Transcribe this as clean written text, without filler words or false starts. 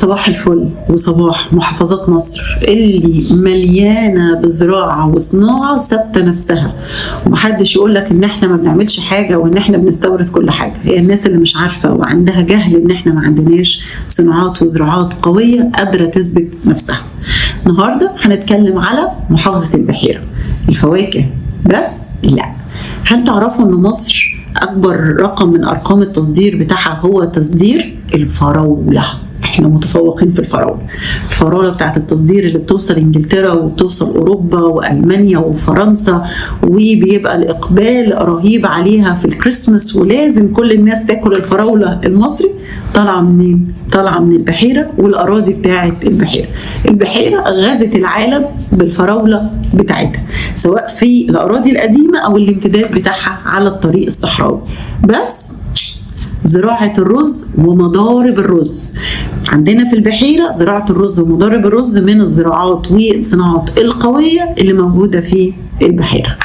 صباح الفل وصباح محافظات مصر اللي مليانة بزراعة وصناعة ثابتة نفسها، ومحدش يقولك ان احنا ما بنعملش حاجة وان احنا بنستورد كل حاجة. هي الناس اللي مش عارفة وعندها جهل ان احنا ما عندناش صناعات وزراعات قوية قادرة تثبت نفسها. النهاردة هنتكلم على محافظة البحيرة. الفواكه بس لا، هل تعرفوا ان مصر اكبر رقم من ارقام التصدير بتاعها هو تصدير الفراولة؟ احنا متفوقين في الفراولة بتاعت التصدير اللي بتوصل انجلترا وبتوصل اوروبا والمانيا وفرنسا، وبيبقى الاقبال رهيب عليها في الكريسماس، ولازم كل الناس تاكل الفراولة المصري. طالعه منين؟ طالعه من البحيرة والاراضي بتاعت البحيرة. البحيرة غزت العالم بالفراولة بتاعتها، سواء في الاراضي القديمة او الامتداد بتاعها على الطريق الصحراوي. بس زراعة الرز ومضارب الرز عندنا في البحيرة، زراعة الرز ومضارب الرز من الزراعات والصناعات القوية اللي موجودة في البحيرة.